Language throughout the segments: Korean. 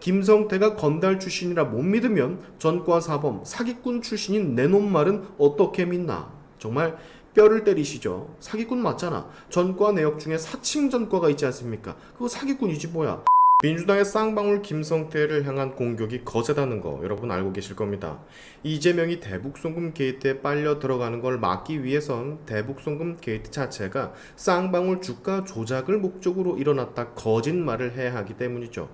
김성태가 건달 출신이라 못 믿으면 전과사범 사기꾼 출신인 내놈 말은 어떻게 믿나. 정말 뼈를 때리시죠. 사기꾼 맞잖아. 전과 내역 중에 사칭 전과가 있지 않습니까? 그거 사기꾼이지 뭐야. 민주당의 쌍방울 김성태를 향한 공격이 거세다는 거 여러분 알고 계실 겁니다. 이재명이 대북송금 게이트에 빨려 들어가는 걸 막기 위해선 대북송금 게이트 자체가 쌍방울 주가 조작을 목적으로 일어났다 거짓말을 해야 하기 때문이죠.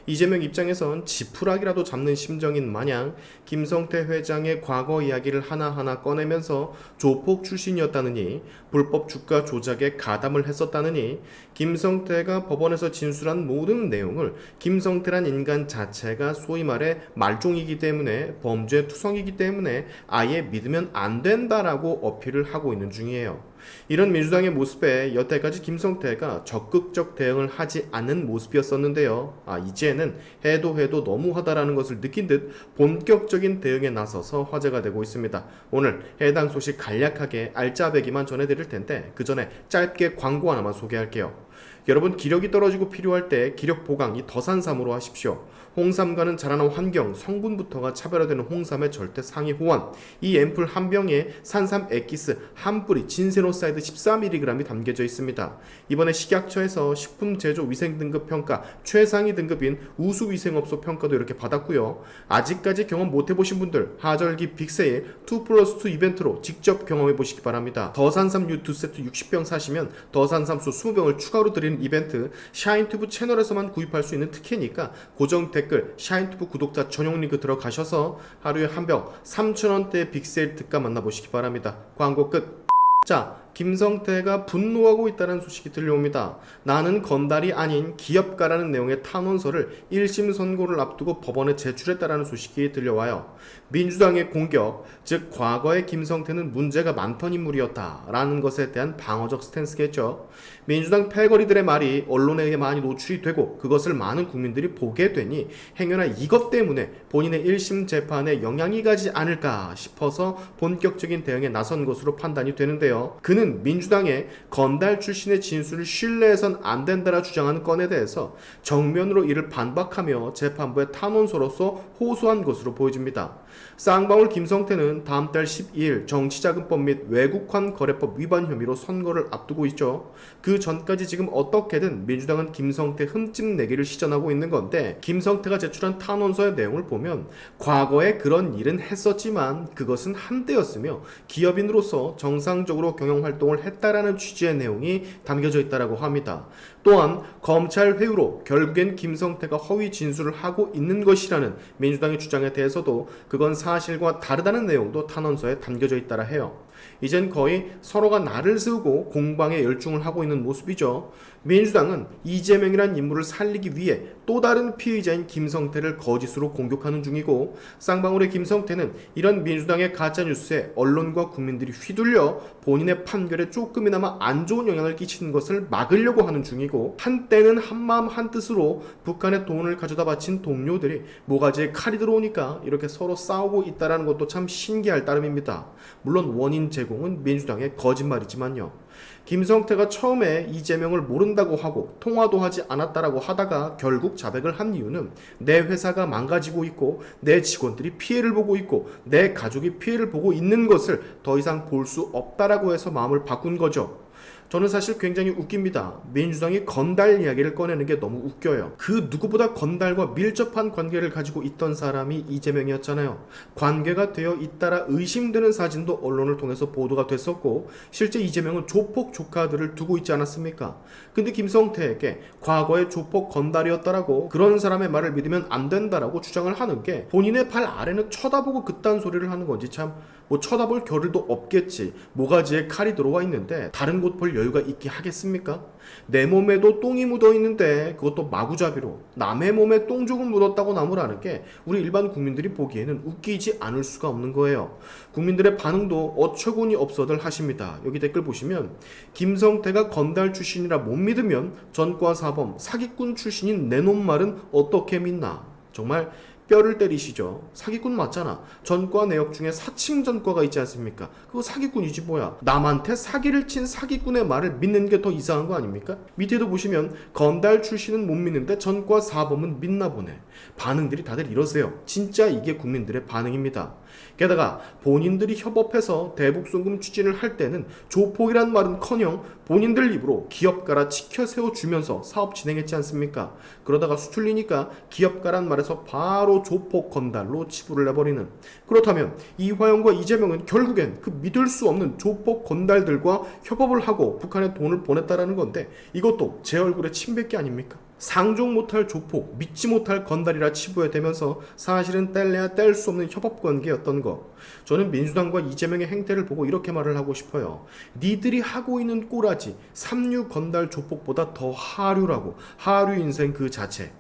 이재명 입장에선 지푸라기라도 잡는 심정인 마냥 김성태 회장의 과거 이야기를 하나하나 꺼내면서 조폭 출신이었다느니 불법 주가 조작에 가담을 했었다느니 김성태가 법원에서 진술한 모든 내용을 김성태란 인간 자체가 소위 말해 말종이기 때문에 범죄 투성이기 때문에 아예 믿으면 안 된다라고 어필을 하고 있는 중이에요. 이런 민주당의 모습에 여태까지 김성태가 적극적 대응을 하지 않는 모습이었었는데요. 이제는 해도 너무하다라는 것을 느낀 듯 본격적인 대응에 나서서 화제가 되고 있습니다. 오늘 해당 소식 간략하게 알짜배기만 전해드릴 텐데 그 전에 짧게 광고 하나만 소개할게요. 여러분 기력이 떨어지고 필요할 때 기력 보강 이 더산삼으로 하십시오. 홍삼과는 자라난 환경, 성분부터가 차별화되는 홍삼의 절대 상위 호환. 이 앰플 한 병에 산삼 엑기스 한 뿌리 진세노사이드 14mg이 담겨져 있습니다. 이번에 식약처에서 식품 제조 위생 등급 평가 최상위 등급인 우수위생업소 평가도 이렇게 받았고요. 아직까지 경험 못 해보신 분들 하절기 빅세일 2+2 이벤트로 직접 경험해 보시기 바랍니다. 더산삼 유 2세트 60병 사시면 더산삼수 20병을 추가로 드리는 이벤트 샤인튜브 채널에서만 구입할 수 있는 특혜니까 고정 댓글 샤인튜브 구독자 전용 링크 들어가셔서 하루에 한 병 3,000원대 빅세일 특가 만나보시기 바랍니다. 광고 끝. 자, 김성태가 분노하고 있다는 소식이 들려옵니다. 나는 건달이 아닌 기업가라는 내용의 탄원서를 1심 선고를 앞두고 법원에 제출했다는 소식이 들려와요. 민주당의 공격, 즉 과거의 김성태는 문제가 많던 인물이었다라는 것에 대한 방어적 스탠스겠죠. 민주당 패거리들의 말이 언론에 많이 노출이 되고 그것을 많은 국민들이 보게 되니 행여나 이것 때문에 본인의 1심 재판에 영향이 가지 않을까 싶어서 본격적인 대응에 나선 것으로 판단이 되는데요. 그는 민주당의 건달 출신의 진술을 신뢰해선 안 된다라 주장하는 건에 대해서 정면으로 이를 반박하며 재판부의 탄원서로서 호소한 것으로 보여집니다. 쌍방울 김성태는 다음 달 12일 정치자금법 및 외국환 거래법 위반 혐의로 선거를 앞두고 있죠. 그 전까지 지금 어떻게든 민주당은 김성태 흠집 내기를 시전하고 있는 건데 김성태가 제출한 탄원서의 내용을 보면 과거에 그런 일은 했었지만 그것은 한때였으며 기업인으로서 정상적으로 경영활동을 했다라는 취지의 내용이 담겨져 있다고 합니다. 또한 검찰 회유로 결국엔 김성태가 허위 진술을 하고 있는 것이라는 민주당의 주장에 대해서도 그건 사실과 다르다는 내용도 탄원서에 담겨져 있다라 해요. 이젠 거의 서로가 나를 세우고 공방에 열중을 하고 있는 모습이죠. 민주당은 이재명이란 인물을 살리기 위해 또 다른 피의자인 김성태를 거짓으로 공격하는 중이고 쌍방울의 김성태는 이런 민주당의 가짜뉴스에 언론과 국민들이 휘둘려 본인의 판결에 조금이나마 안 좋은 영향을 끼치는 것을 막으려고 하는 중이고 한때는 한마음 한뜻으로 북한에 돈을 가져다 바친 동료들이 모가지에 칼이 들어오니까 이렇게 서로 싸우고 있다는 것도 참 신기할 따름입니다. 물론 원인 제공은 민주당의 거짓말이지만요. 김성태가 처음에 이재명을 모른다고 하고 통화도 하지 않았다라고 하다가 결국 자백을 한 이유는 내 회사가 망가지고 있고 내 직원들이 피해를 보고 있고 내 가족이 피해를 보고 있는 것을 더 이상 볼 수 없다라고 해서 마음을 바꾼 거죠. 저는 사실 굉장히 웃깁니다. 민주당이 건달 이야기를 꺼내는 게 너무 웃겨요. 그 누구보다 건달과 밀접한 관계를 가지고 있던 사람이 이재명이었잖아요. 관계가 되어 있다라 의심되는 사진도 언론을 통해서 보도가 됐었고 실제 이재명은 조폭 조카들을 두고 있지 않았습니까? 근데 김성태에게 과거에 조폭 건달이었다라고 그런 사람의 말을 믿으면 안 된다라고 주장을 하는 게 본인의 발 아래는 쳐다보고 그딴 소리를 하는 건지 참 뭐 쳐다볼 겨를도 없겠지. 모가지에 칼이 들어와 있는데 다른 곳 볼 여유가 있게 하겠습니까? 내 몸에도 똥이 묻어 있는데 그것도 마구잡이로 남의 몸에 똥 조금 묻었다고 나무라는 게 우리 일반 국민들이 보기에는 웃기지 않을 수가 없는 거예요. 국민들의 반응도 어처구니 없어들 하십니다. 여기 댓글 보시면 김성태가 건달 출신이라 못 믿으면 전과사범 사기꾼 출신인 내놈 말은 어떻게 믿나. 정말 뼈를 때리시죠. 사기꾼 맞잖아. 전과 내역 중에 사칭 전과가 있지 않습니까? 그거 사기꾼이지 뭐야. 남한테 사기를 친 사기꾼의 말을 믿는 게 더 이상한 거 아닙니까? 밑에도 보시면 건달 출신은 못 믿는데 전과 사범은 믿나 보네. 반응들이 다들 이러세요. 진짜 이게 국민들의 반응입니다. 게다가 본인들이 협업해서 대북송금 추진을 할 때는 조폭이란 말은커녕 본인들 입으로 기업가라 치켜 세워주면서 사업 진행했지 않습니까? 그러다가 수틀리니까 기업가란 말에서 바로 조폭 건달로 치부를 해버리는. 그렇다면 이화영과 이재명은 결국엔 그 믿을 수 없는 조폭 건달들과 협업을 하고 북한에 돈을 보냈다라는 건데 이것도 제 얼굴에 침뱉기 아닙니까? 상종 못할 조폭, 믿지 못할 건달이라 치부해대면서 사실은 뗄래야 뗄 수 없는 협업관계였던 거. 저는 민주당과 이재명의 행태를 보고 이렇게 말을 하고 싶어요. 니들이 하고 있는 꼬라지 삼류 건달 조폭보다 더 하류라고. 하류 인생 그 자체.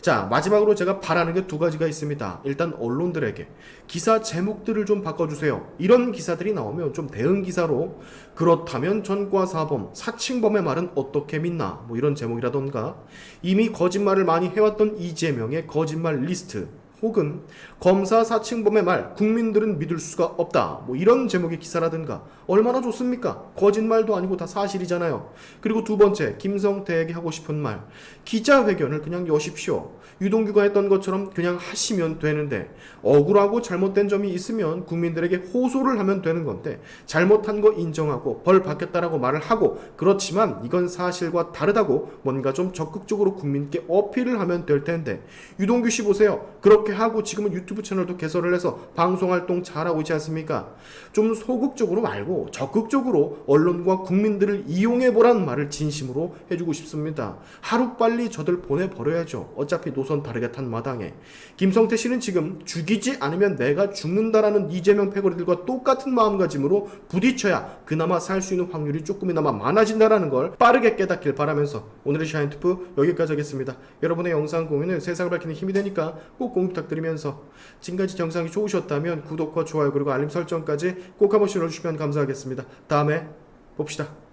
자, 마지막으로 제가 바라는 게 두 가지가 있습니다. 일단 언론들에게 기사 제목들을 좀 바꿔주세요. 이런 기사들이 나오면 좀 대응 기사로 그렇다면 전과 사범, 사칭범의 말은 어떻게 믿나 뭐 이런 제목이라던가 이미 거짓말을 많이 해왔던 이재명의 거짓말 리스트 혹은 검사 사칭범의 말 국민들은 믿을 수가 없다 뭐 이런 제목의 기사라든가 얼마나 좋습니까? 거짓말도 아니고 다 사실이잖아요. 그리고 두 번째 김성태에게 하고 싶은 말 기자회견을 그냥 여십시오. 유동규가 했던 것처럼 그냥 하시면 되는데 억울하고 잘못된 점이 있으면 국민들에게 호소를 하면 되는 건데 잘못한 거 인정하고 벌 받겠다라고 말을 하고 그렇지만 이건 사실과 다르다고 뭔가 좀 적극적으로 국민께 어필을 하면 될 텐데 유동규 씨 보세요. 그렇게 하고 지금은 유튜브 채널도 개설을 해서 방송활동 잘하고 있지 않습니까? 좀 소극적으로 말고 적극적으로 언론과 국민들을 이용해보라는 말을 진심으로 해주고 싶습니다. 하루빨리 저들 보내버려야죠. 어차피 노선 다르게 탄 마당에. 김성태 씨는 지금 죽이지 않으면 내가 죽는다라는 이재명 패거리들과 똑같은 마음가짐으로 부딪혀야 그나마 살 수 있는 확률이 조금이나마 많아진다라는 걸 빠르게 깨닫길 바라면서 오늘의 샤인투프 여기까지 하겠습니다. 여러분의 영상 공유는 세상을 밝히는 힘이 되니까 꼭 공유 부탁드리면서 지금까지 영상이 좋으셨다면 구독과 좋아요 그리고 알림 설정까지 꼭 한 번씩 눌러주시면 감사하겠습니다. 다음에 봅시다.